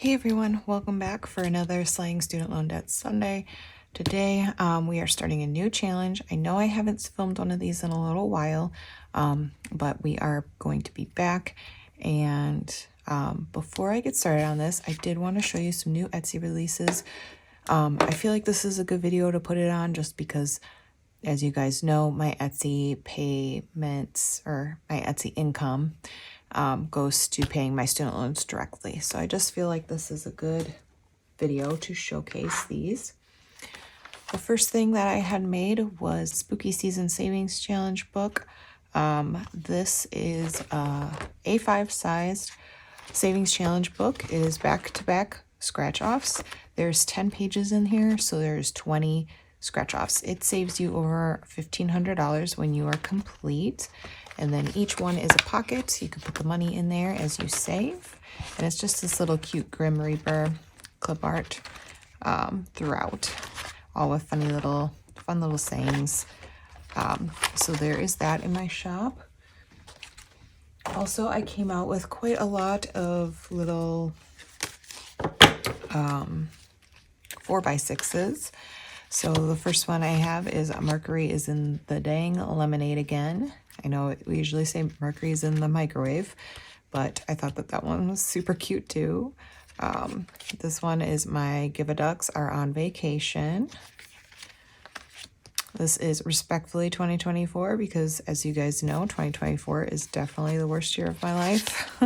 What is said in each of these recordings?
Hey everyone, welcome back for another Slaying Student Loan Debt Sunday. Today we are starting a new challenge. I know I haven't filmed one of these in a little while, but we are going to be back. And before I get started on this, I did want to show you some new Etsy releases. I feel like this is a good video to put it on just because, as you guys know, my Etsy payments or my Etsy income goes to paying my student loans directly. So I just feel like this is a good video to showcase these. The first thing that I had made was Spooky Season Savings Challenge book. This is a A5 sized savings challenge book. It is back-to-back scratch-offs. There's 10 pages in here, so there's 20 scratch-offs. It saves you over $1,500 when you are complete. And then each one is a pocket. You can put the money in there as you save. And it's just this little cute Grim Reaper clip art throughout, all with fun little sayings. So there is that in my shop. Also, I came out with quite a lot of little 4x6s. So the first one I have is Mercury is in the dang lemonade again. I know we usually say Mercury is in the microwave, but I thought that one was super cute too. This one is my Give-A-Ducks are on vacation. This is Respectfully 2024 because, as you guys know, 2024 is definitely the worst year of my life.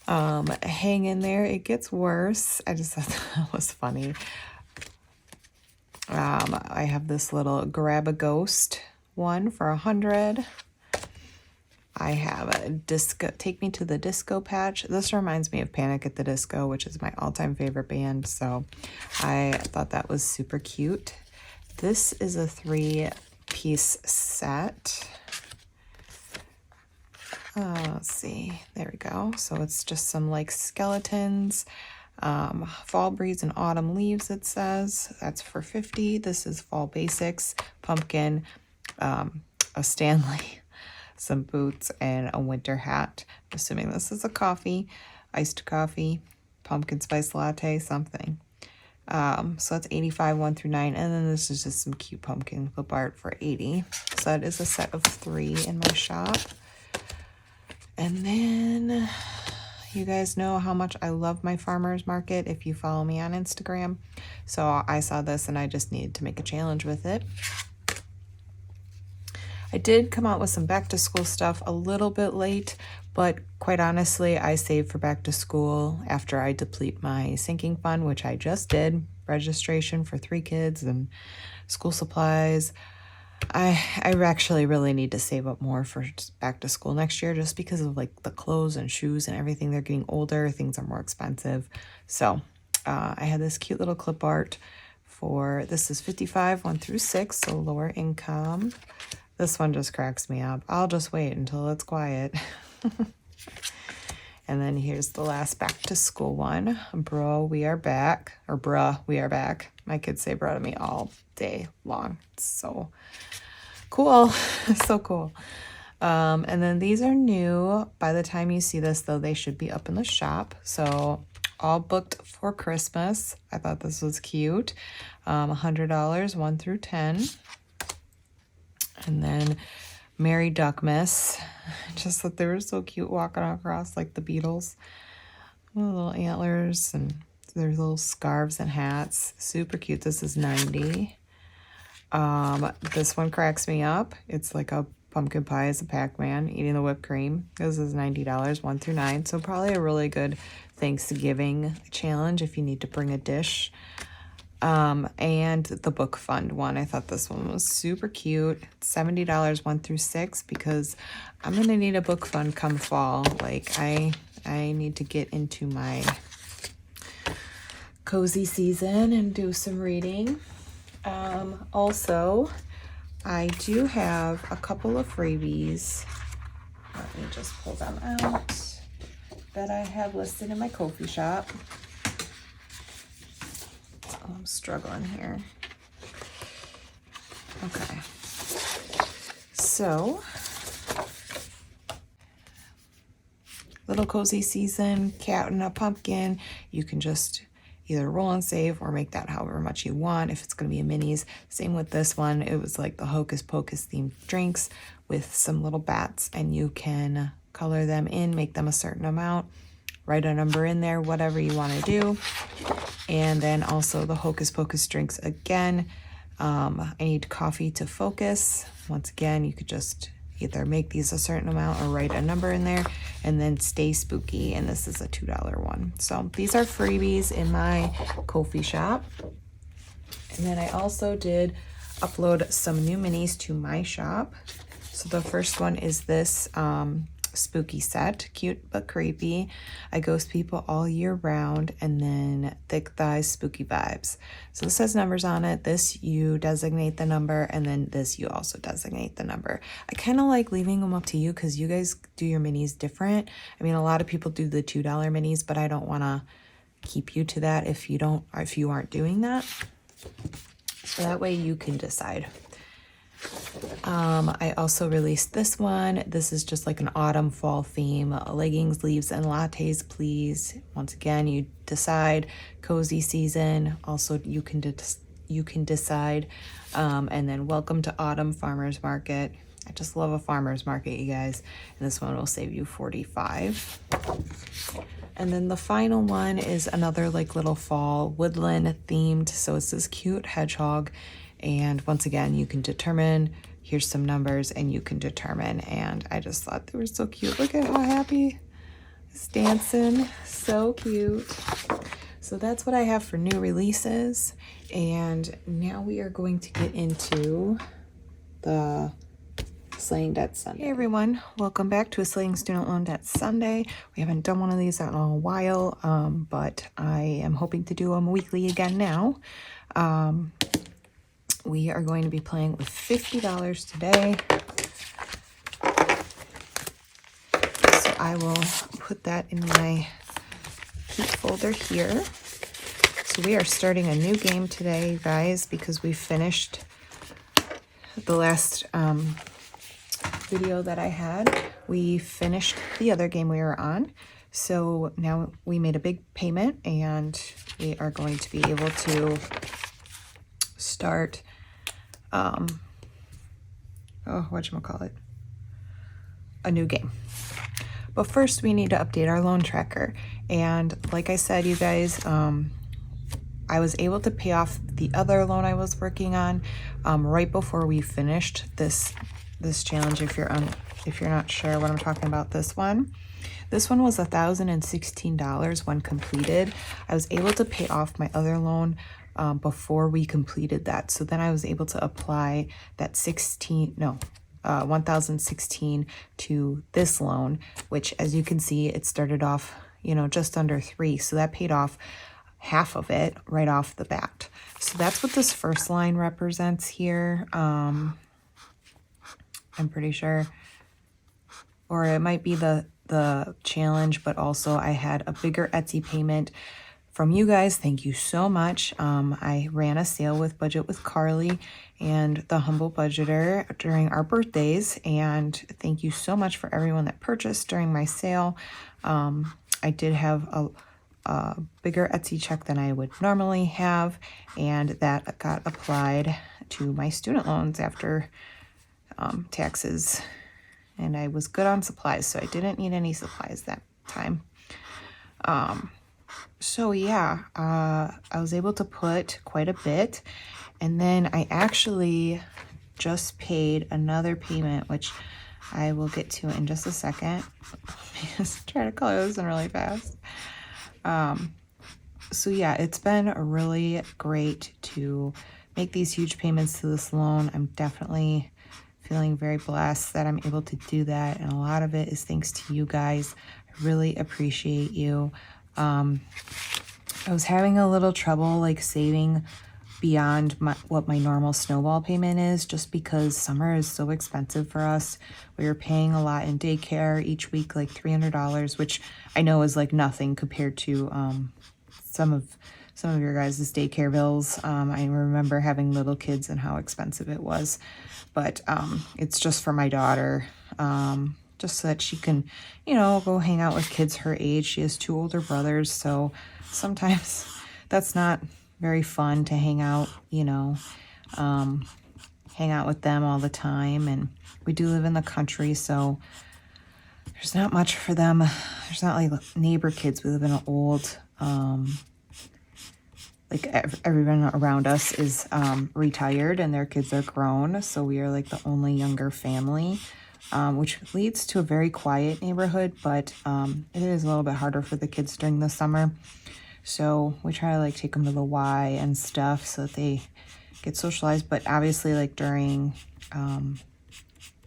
Hang in there, it gets worse. I just thought that was funny. I have this little Grab a Ghost one for 100. I have a disco, Take Me to the Disco patch. This reminds me of Panic at the Disco, which is my all-time favorite band. So I thought that was super cute. This is a 3-piece set. Let's see, there we go. So it's just some like skeletons. Fall Breeze and Autumn Leaves, it says. That's for 50. This is Fall Basics, pumpkin, a Stanley, some boots, and a winter hat. I'm assuming this is a coffee, iced coffee, pumpkin spice latte, something. So that's 85, 1 through 9. And then this is just some cute pumpkin clip art for 80. So that is a set of 3 in my shop. And then you guys know how much I love my farmer's market if you follow me on Instagram. So I saw this and I just needed to make a challenge with it. I did come out with some back to school stuff a little bit late, but quite honestly, I saved for back to school after I deplete my sinking fund, which I just did. Registration for 3 kids and school supplies. I actually really need to save up more for back to school next year just because of like the clothes and shoes and everything. They're getting older, things are more expensive. So I had this cute little clip art for, this is 55, 1 through 6, so lower income. This one just cracks me up. I'll just wait until it's quiet. And then here's the last back to school one. Bro, we are back. Or bruh, we are back. My kids say bruh to me all day long. It's so cool. So cool. And then these are new. By the time you see this, though, they should be up in the shop. So all booked for Christmas. I thought this was cute. $100, 1 through 10. And then Mary Duckmas. Just thought they were so cute walking across like the Beatles. Little antlers and their little scarves and hats. Super cute. This is 90. This one cracks me up. It's like a pumpkin pie as a Pac-Man eating the whipped cream. This is $90, 1 through 9. So probably a really good Thanksgiving challenge if you need to bring a dish. And the book fund one. I thought this one was super cute. $70, 1 through 6, because I'm going to need a book fund come fall. Like I need to get into my cozy season and do some reading. Also, I do have a couple of freebies. Let me just pull them out that I have listed in my Ko-fi shop. I'm struggling here. Okay. So, the little cozy season, cat and a pumpkin. You can just either roll and save or make that however much you want if it's going to be a minis. Same with this one. It was like the Hocus Pocus themed drinks with some little bats, and you can color them in, make them a certain amount, write a number in there, whatever you want to do. And then also the Hocus Pocus drinks again. I need coffee to focus. Once again, you could just either make these a certain amount or write a number in there, and then stay spooky, and this is a $2 one. So these are freebies in my Ko-fi shop. And then I also did upload some new minis to my shop. So the first one is this spooky set, cute but creepy. I ghost people all year round, and then thick thighs, spooky vibes. So this has numbers on it. This you designate the number, and then this you also designate the number. I kind of like leaving them up to you because you guys do your minis different. I mean, a lot of people do the $2 minis, but I don't want to keep you to that if you aren't doing that. So that way you can decide. I also released this one. This is just like an autumn fall theme. Leggings, leaves, and lattes, please. Once again, you decide. Cozy season. Also, you can decide. And then welcome to autumn farmers market. I just love a farmers market, you guys. And this one will save you $45. And then the final one is another like little fall woodland themed. So it's this cute hedgehog. And once again, you can determine, here's some numbers, and you can determine. And I just thought they were so cute. Look at how happy it's dancing. So cute. So that's what I have for new releases. And now we are going to get into the Slaying Debt Sunday. Hey everyone, welcome back to a Slaying Student Loan Debt Sunday. We haven't done one of these in a while, but I am hoping to do them weekly again now. We are going to be playing with $50 today. So I will put that in my keep folder here. So we are starting a new game today, guys, because we finished the last video that I had. We finished the other game we were on. So now we made a big payment, and we are going to be able to start a new game. But first we need to update our loan tracker. And like I said, you guys, I was able to pay off the other loan I was working on right before we finished this challenge. If you're not sure what I'm talking about, this one was $1,016 when completed. I was able to pay off my other loan before we completed that. So then I was able to apply that 1,016 to this loan, which, as you can see, it started off, just under 3. So that paid off half of it right off the bat. So that's what this first line represents here. I'm pretty sure, or it might be the challenge, but also I had a bigger Etsy payment from you guys. Thank you so much. I ran a sale with Budget with Carly and the Humble Budgeter during our birthdays, and thank you so much for everyone that purchased during my sale. I did have a bigger Etsy check than I would normally have, and that got applied to my student loans after taxes, and I was good on supplies, so I didn't need any supplies that time. So yeah, I was able to put quite a bit, and then I actually just paid another payment, which I will get to in just a second. Just try to color this in really fast. So yeah, it's been really great to make these huge payments to this loan. I'm definitely feeling very blessed that I'm able to do that, and a lot of it is thanks to you guys. I really appreciate you. I was having a little trouble like saving beyond what my normal snowball payment is, just because summer is so expensive for us. We were paying a lot in daycare each week, like $300, which I know is like nothing compared to some of your guys' daycare bills. I remember having little kids and how expensive it was, but it's just for my daughter. just so that she can, you know, go hang out with kids her age. She has 2 older brothers, so sometimes that's not very fun to hang out, you know, hang out with them all the time. And we do live in the country, so there's not much for them. There's not like neighbor kids. We live in an old, like everyone around us is retired and their kids are grown. So we are like the only younger family, which leads to a very quiet neighborhood, but it is a little bit harder for the kids during the summer. So we try to like take them to the Y and stuff so that they get socialized. But obviously like during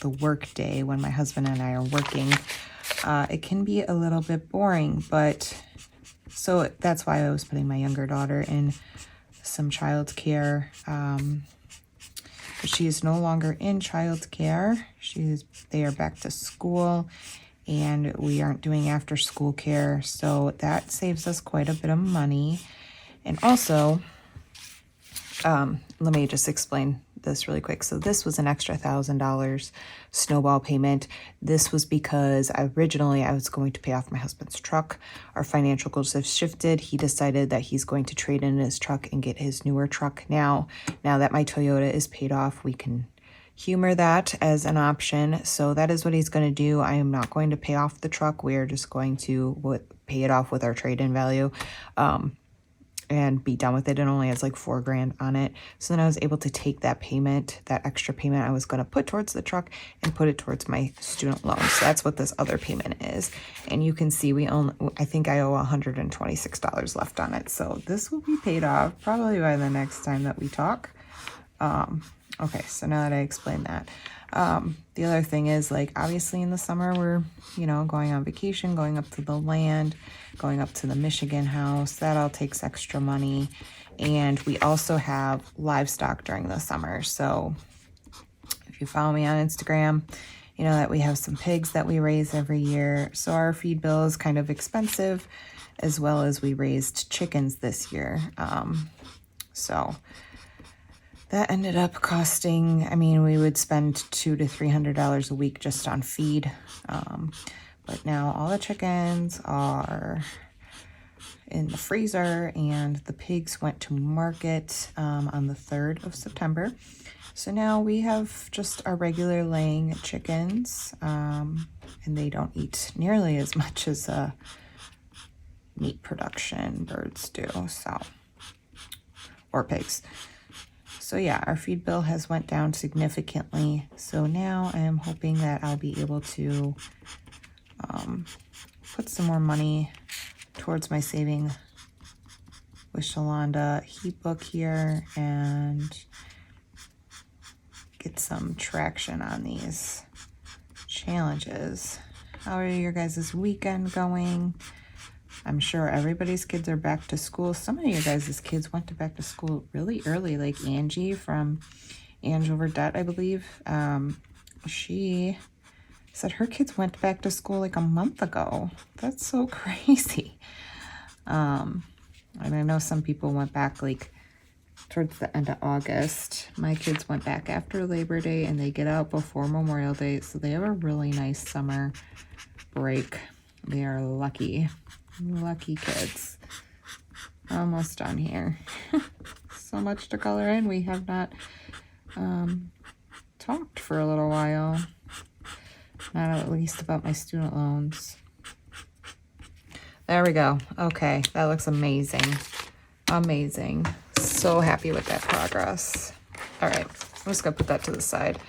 the work day when my husband and I are working, it can be a little bit boring. But so that's why I was putting my younger daughter in some childcare. But she is no longer in childcare. They are back to school, and we aren't doing after school care. So that saves us quite a bit of money. And also, let me just explain this really quick. So this was an extra $1,000 snowball payment. This was because originally I was going to pay off my husband's truck. Our financial goals have shifted. He decided that he's going to trade in his truck and get his newer truck now. Now that my Toyota is paid off, we can humor that as an option. So that is what he's going to do. I am not going to pay off the truck. We are just going to pay it off with our trade-in value. And be done with it. It only has like $4,000 on it. So then I was able to take that payment, that extra payment I was going to put towards the truck, and put it towards my student loan. So that's what this other payment is. And you can see I think I owe $126 left on it. So this will be paid off probably by the next time that we talk. Okay, so now that I explained that, the other thing is, like, obviously in the summer we're, you know, going on vacation, going up to the land, going up to the Michigan house. That all takes extra money. And we also have livestock during the summer. So if you follow me on Instagram, you know that we have some pigs that we raise every year. So our feed bill is kind of expensive, as well as we raised chickens this year. So that ended up costing, I mean, we would spend $200 to $300 a week just on feed. But now all the chickens are in the freezer, and the pigs went to market on the 3rd of September. So now we have just our regular laying chickens, and they don't eat nearly as much as meat production birds do, so, or pigs. So yeah, our feed bill has went down significantly. So now I am hoping that I'll be able to put some more money towards my saving with Shalonda heat book here and get some traction on these challenges. How are your guys' weekend going? I'm sure everybody's kids are back to school. Some of you guys' kids went to back to school really early, like Angie from Angel Verdette, I believe. She said her kids went back to school like a month ago. That's so crazy. And I know some people went back like towards the end of August. My kids went back after Labor Day, and they get out before Memorial Day, so they have a really nice summer break. They are lucky. Lucky kids. Almost done here. So much to color in. We have not talked for a little while. Not at least about my student loans. There we go. Okay, that looks amazing. Amazing. So happy with that progress. All right, I'm just gonna put that to the side.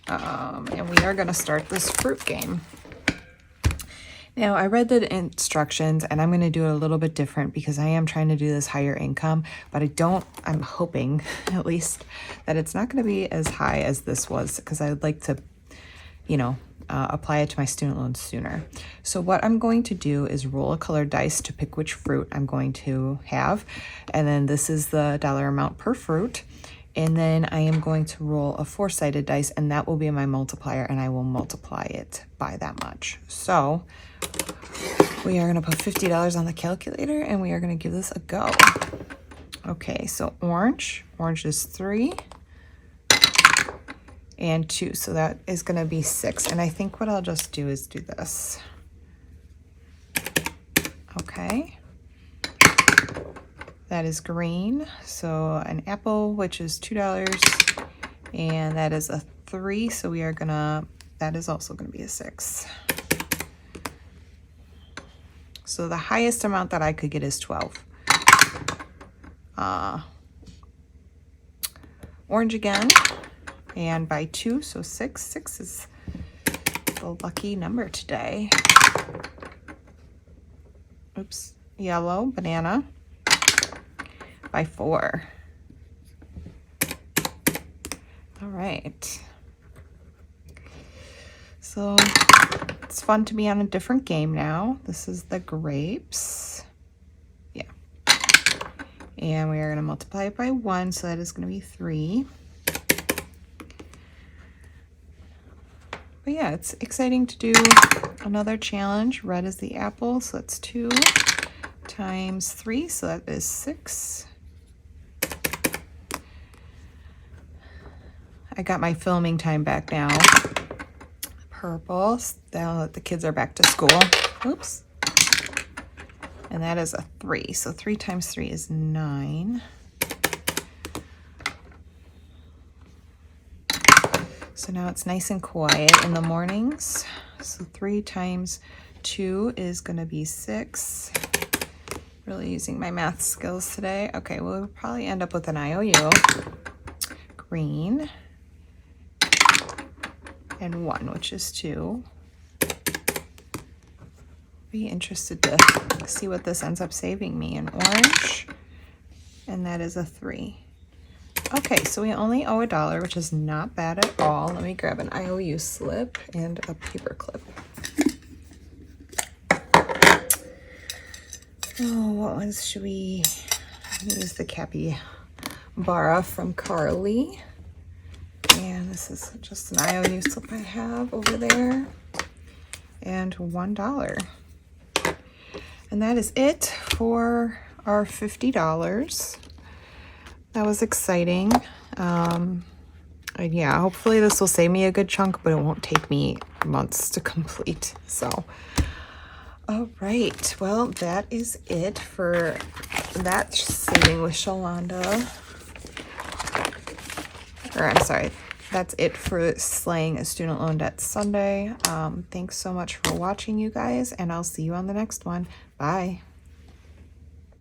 And we are gonna start this fruit game. Now, I read the instructions, and I'm going to do it a little bit different because I am trying to do this higher income, but I'm hoping at least that it's not going to be as high as this was, because I would like to, you know, apply it to my student loans sooner. So what I'm going to do is roll a colored dice to pick which fruit I'm going to have. And then this is the dollar amount per fruit. And then I am going to roll a 4-sided dice, and that will be my multiplier, and I will multiply it by that much. So we are going to put $50 on the calculator, and we are going to give this a go. Okay, so orange. Orange is 3. and 2. So that is going to be 6. And I think what I'll just do is do this. Okay. That is green. So an apple, which is $2. And that is a 3. So we are going to, that is also going to be a 6. So the highest amount that I could get is 12. Orange again, and by 2, so 6. 6 is the lucky number today. Oops, yellow, banana, by 4. All right. So it's fun to be on a different game now. This is the grapes. Yeah. And we are going to multiply it by 1, so that is going to be 3. But yeah, it's exciting to do another challenge. Red is the apple, so that's 2 times 3, so that is 6. I got my filming time back now. Purple, now that the kids are back to school. Oops. And that is a 3. So 3 times 3 is 9. So now it's nice and quiet in the mornings. So 3 times 2 is going to be 6. Really using my math skills today. Okay, we'll probably end up with an IOU. Green. And 1, which is 2. Be interested to see what this ends up saving me. An orange, and that is a 3. Okay, so we only owe $1, which is not bad at all. Let me grab an IOU slip and a paper clip. Oh, what ones should we use? The capybara from Carly. And this is just an IOU slip I have over there. And $1. And that is it for our $50. That was exciting. Yeah, hopefully this will save me a good chunk, but it won't take me months to complete. So, all right. Well, that is it for that saving with Shalonda. Or I'm sorry. That's it for Slaying a Student Loan Debt Sunday. Thanks so much for watching, you guys, and I'll see you on the next one. Bye.